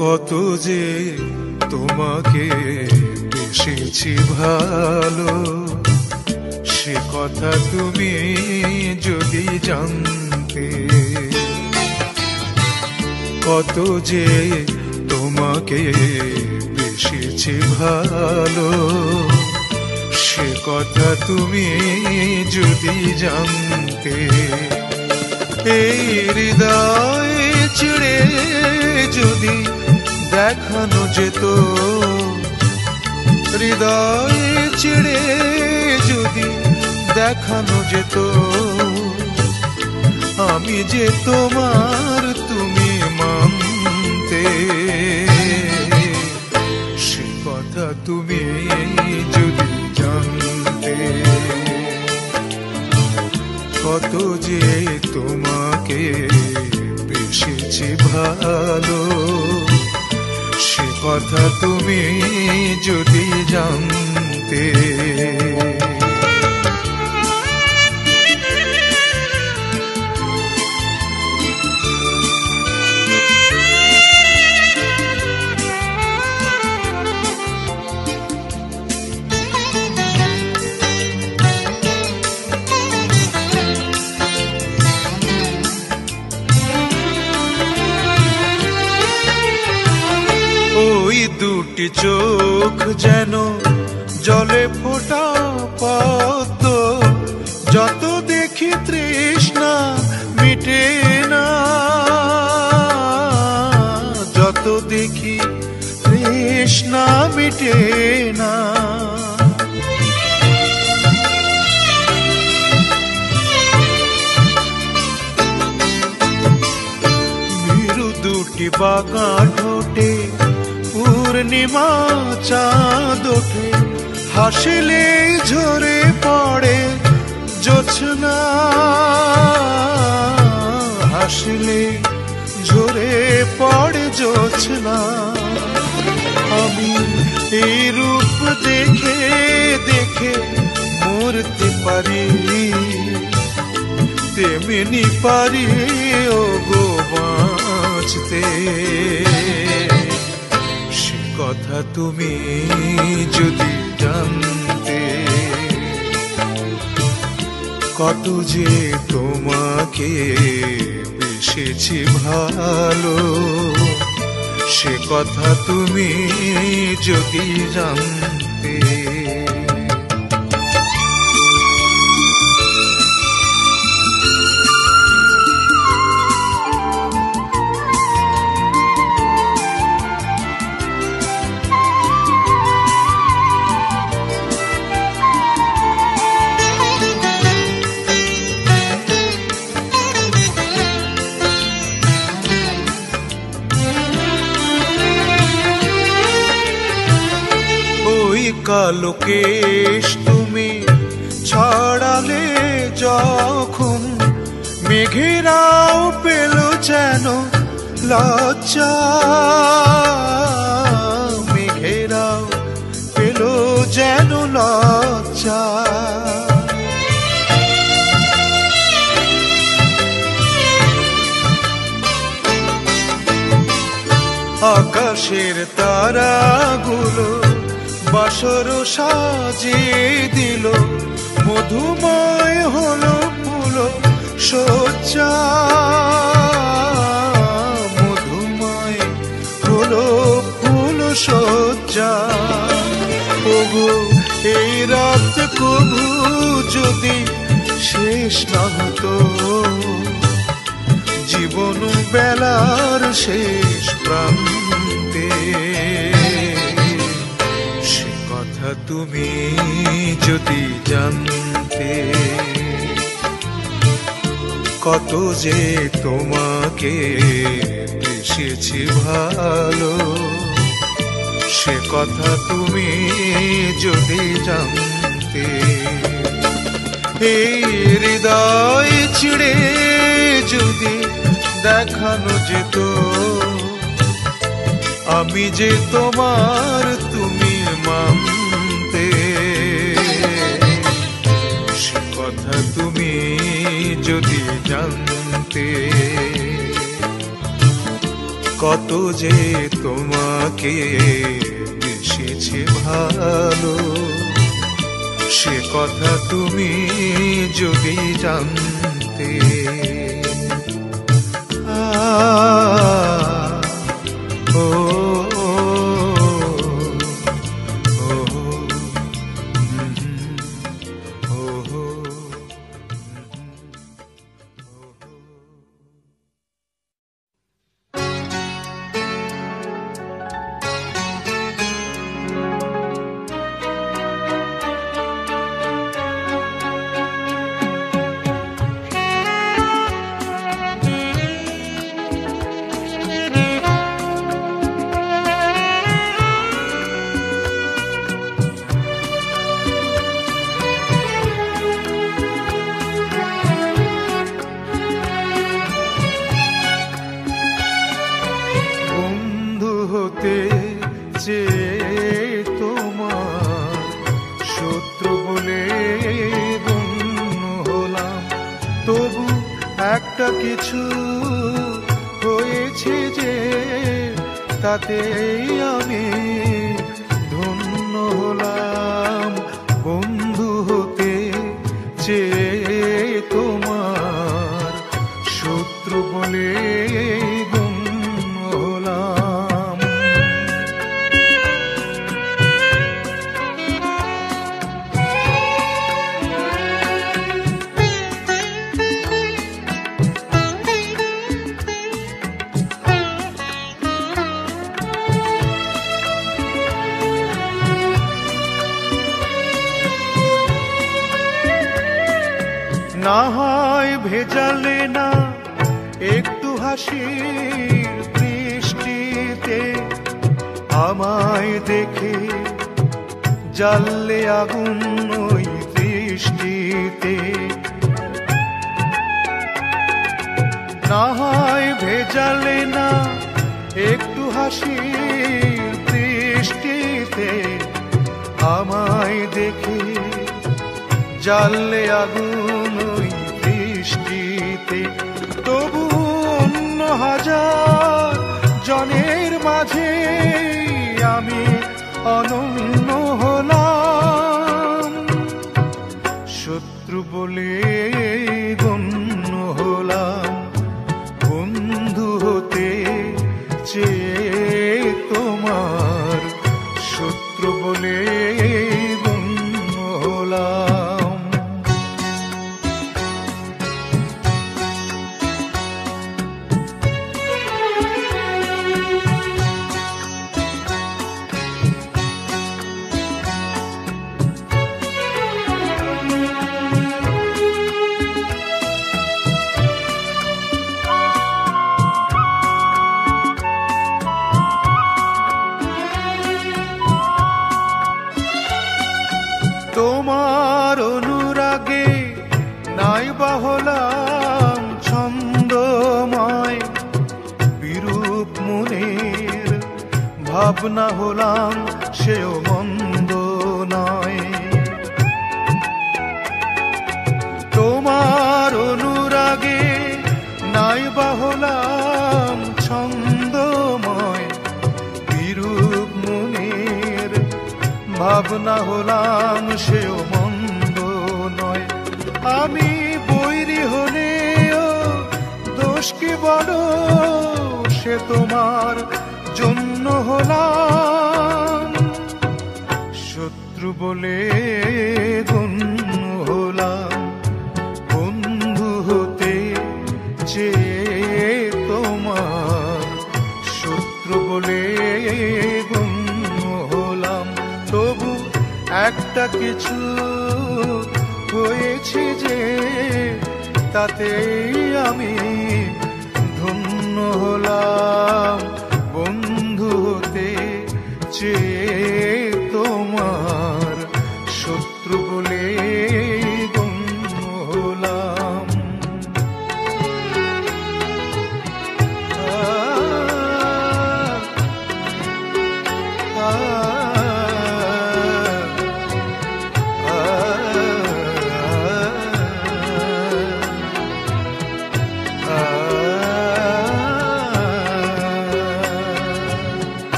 কত যে তোমাকে বেসেছি ভালো, সে কথা তুমি যদি জানতে। কত যে তোমাকে বেসেছি ভালো, সে কথা তুমি যদি জানতে। এই হৃদয় চিড়ে যদি দেখানো যেত, হৃদয় চিড়ে যদি দেখানো যেত, আমি যে তোমার তুমি মানতে। সে কথা তুমি যদি জানতে। কত যে তোমাকে বেসেছি ভালো, সে কথা তুমি যদি জানতে। ওই দুটি চোখ যেন জলে ফোটা পদ্ম, যত দেখি তৃষ্ণা মিটে না, যত দেখি তৃষ্ণা মিটে না। ভীরু দুটি বাঁকা ঠোঁটে পূর্ণিমা চাঁদ ওঠে, হাসিলে ঝরে পড়ে জোছনা, হাসিলে ঝরে পড়ে জোছনা। আমি এই রূপ দেখে দেখে মরতে পারি, তেমনি পারি ও গো বাঁচতে। কথা তুমি যদি জানতে। কত যে তোমাকে বেসেছি ভালো, সে কথা তুমি যদি জানতে। কালো কেশ তুমি ছড়ালে যখন, মেঘেরাও পেল যেন লজ্জা, মেঘেরাও পেল যেন লজ্জা। আকাশের তারাগুলো বাসর সাজিয়ে দিল, মধুময় হলো ফুল সজ্জা, মধুময় হলো ফুল সজ্জা। ওগো এই রাত কবু যদি শেষ না হতো, জীবন বেলার শেষ প্রান্তে। তুমি যদি জানতে। কত যে তোমাকে বেসেছি ভালো, সে কথা তুমি যদি জানতে। এই হৃদয় ছিঁড়ে যদি দেখানো যেত, আমি যে তোমার তুমি মানতে। সে কথা তুমি যদি জানতে। কত যে তোমাকে বেসেছে ভালো, সে কথা তুমি যদি জানতে। ও একটা কিছু হয়েছে যে তাতেই আমি ধন্য হলাম। বন্ধু হতে চেয়ে তোমার শত্রু বলে গণ্য হলাম। না হয় ভেজালে না একটু হাসির বৃষ্টিতে, আমায় দেখে জ্বাললে আগুন ওই দৃষ্টিতে। না হয় ভেজালে না একটু হাসির বৃষ্টিতে, আমায় দেখে জ্বাললে আগুন ওই দৃষ্টিতে। তবু অন্য হাজার জনের মাঝে আমি অনন্য হলাম। শত্রু বলে গণ্য হলাম। বন্ধু হতে চেয়ে তোমার শত্রু বলে গণ্য হলাম। তোমার অনুরাগে নাইবা হলাম ছন্দময়, বিরূপ মনের ভাবনা হলাম সেও মন্দ নয়। তোমার অনুরাগে নাইবা হলাম ছন্দময়, বিরূপ মনের ভাবনা হলাম সেও মন্দ নয়। আমি বৈরী হলেও দোষ কি বড়, সে তোমার জন্য হলাম। শত্রু বলে গণ্য হলাম। বন্ধু হতে চেয়ে তোমার শত্রু বলে গণ্য হলাম। তবু একটা কিছু হয়েছে যে তাতেই আমি ধন্য হলাম। বন্ধু হতে চেয়ে তোমার শত্রু বলে গণ্য হলাম।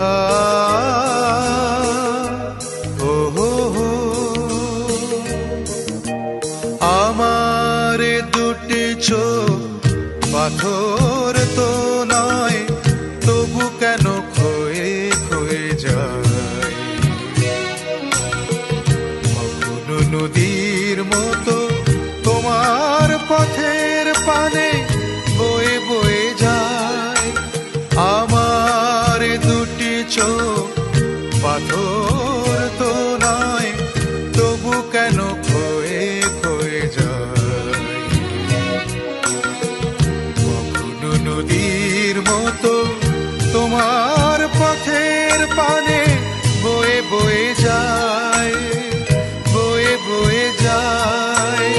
আ ও হো হো। আমার দুটি চোখ পাথর তো নয়, তবু কেন ক্ষয়ে ক্ষয়ে যায়। কখনো নদীর মতো তোমার পথের পানে বয়ে বয়ে যায়। আমার দুটি চোখ পাথর তো নয়, তবু কেন ক্ষয়ে ক্ষয়ে যায়। কখনো নদীর মতো তোমার পথের পানে বয়ে বয়ে যায়, বয়ে বয়ে যায়।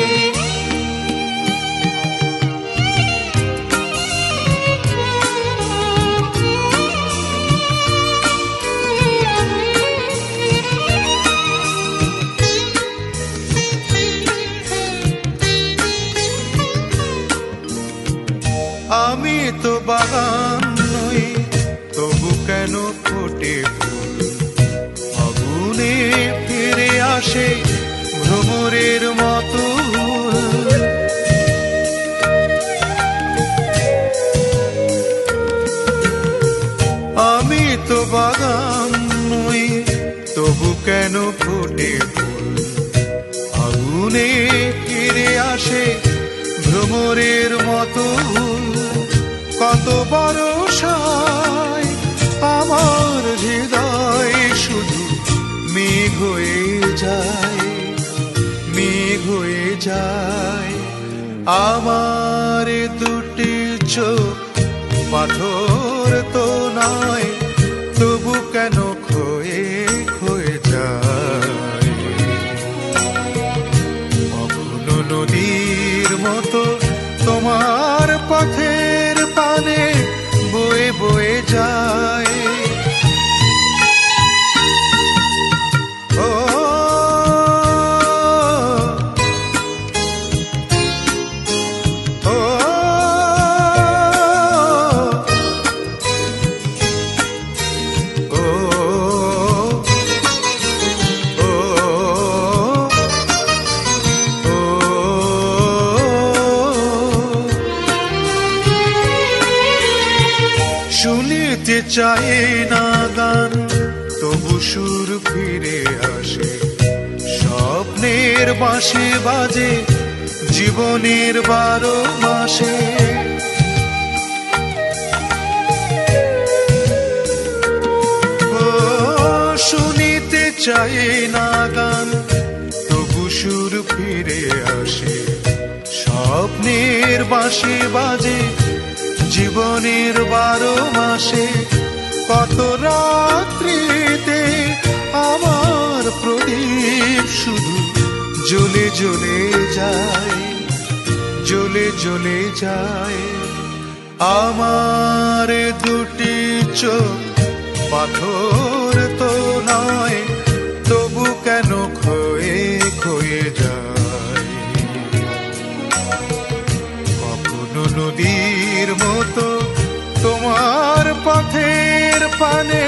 আমি তো বাগান নই, তবু কেন ফোটে ফুল। আগুনে ফিরে আসে ভ্রমরের মতো। আমি তো বাগান নই, তবু কেন ফোটে ফুল। আগুনে ফিরে আসে ভ্রমরের মতো। কত বরষায় আমার হৃদয় শুধু মেঘ হয়ে যায়, মেঘ হয়ে যায়। আমার দুটি চোখ পাথর তো নয়, তবু কেন ক্ষয়ে ক্ষয়ে যায়। কখনো নদীর মতো তোমার পথের পানে বয়ে বয়ে যায়। ও ও শুনিতে চায় না গান, তবু সুর ফিরে আসে। স্বপ্নের বাঁশি বাজে জীবনের 12 মাসে। ও শুনিতে চায় না গান, তবু সুর ফিরে আসে। স্বপ্নের বাঁশি বাজে জীবনের 12 মাসে। কত রাত্রিতে আমার প্রদীপ শুধু জ্বলে জ্বলে যায়, জ্বলে জ্বলে যায়। আমার দুটি চোখ পাথর তো নয়, তবু কেন ক্ষয়ে ক্ষয়ে যায়। কখনো নদীর মতো তোমার পথের পানে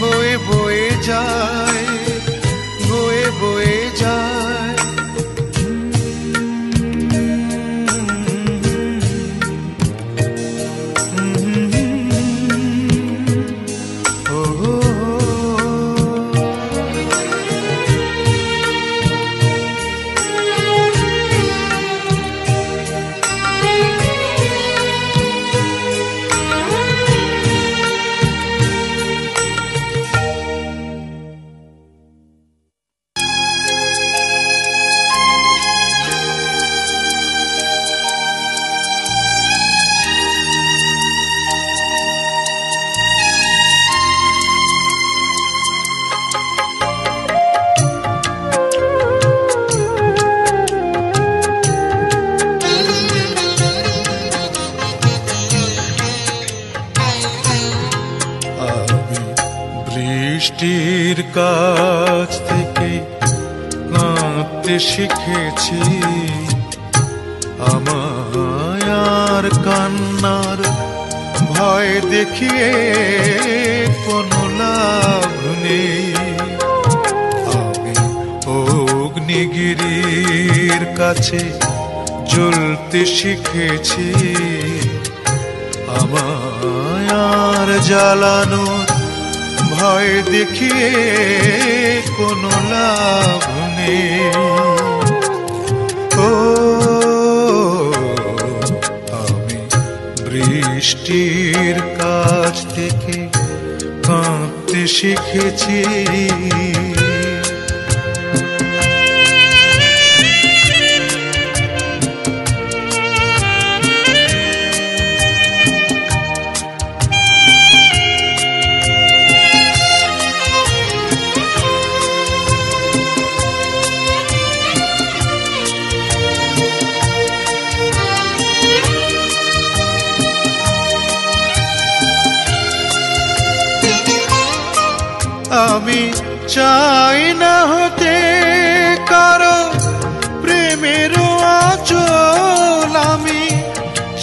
বয়ে বয়ে যায়, বয়ে বয়ে যায়। বৃষ্টির কাছ থেকে নাচতে শিখেছি, আমায় আর কান্নার ভয় দেখিয়ে কোনো অগ্নিগিরির কাছে জ্বলতে শিখেছি, আমায় আর জ্বালানোর ভয় দেখিয়ে কোনো লাভ নেই। ও আমি বৃষ্টির কাছ থেকে কাঁদতে শিখেছি, আমি চাই না হতে কারো প্রেমের আঁচল, আমি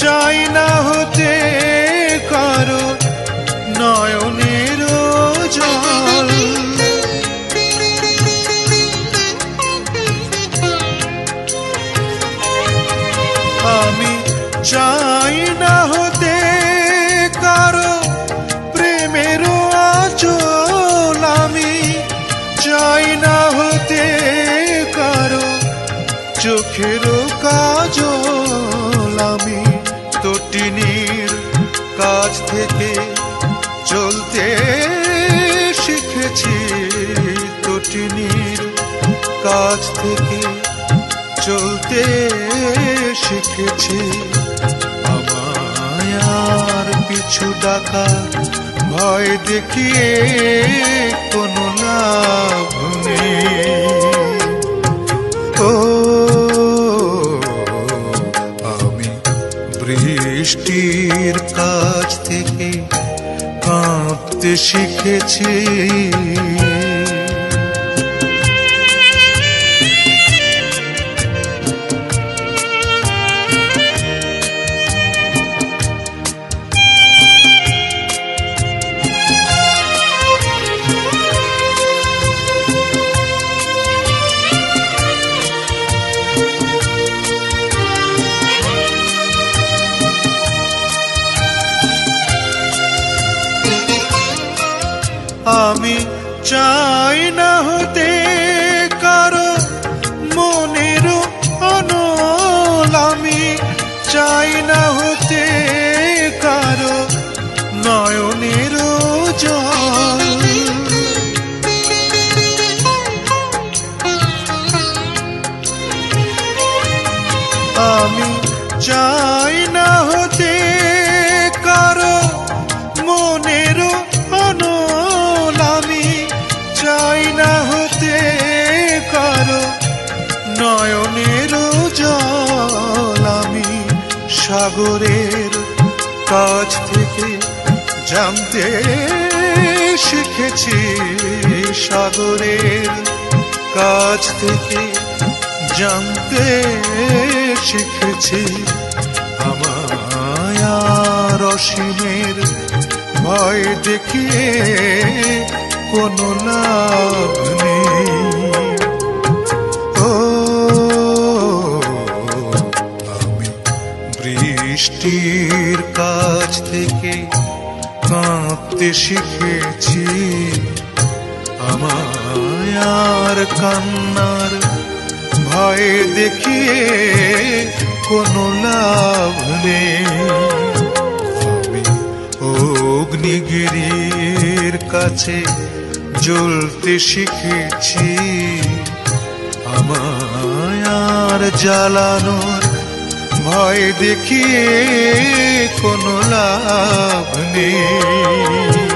চাই না হতে কারো নয়নের জল। আমি চাই না হতে কারো প্রেমের আঁচল, আমি চাই না হতে কারো চোখের কাজল। আমি তটিনীর কাছ থেকে চলতে শিখেছি, তটিনীর কাছ থেকে চলতে শিখেছি, আমায় আর পিছু ডাকা ভয় দেখিয়ে কোনো লাভ নেই। ও আমি বৃষ্টির কাছ থেকে কাঁদতে শিখেছি, আমি চাই না হতে কারো মনের অনল, আমি চাই না হতে কারো নয়নের জল। আমি চাই না হতে কারো মনের অনল, আমি চাই না হতে কারো নয়নের জল। আমি সাগরের কাছ থেকে জানতে শিখেছি, সাগরের কাছ থেকে জানতে শিখেছি, আমায় আর অসীমের ভয় দেখিয়ে কোনো লাভ নেই। ও আমি বৃষ্টির কাছ থেকে কাঁদতে শিখেছি, আমায় আর কান্নার ভয় দেখিয়ে কোনো লাভ নেই। আমি অগ্নিগিরির কাছে জ্বলতে শিখেছি, আমায় আর জ্বালানোর ভয় দেখিয়ে কোনো লাভ নেই।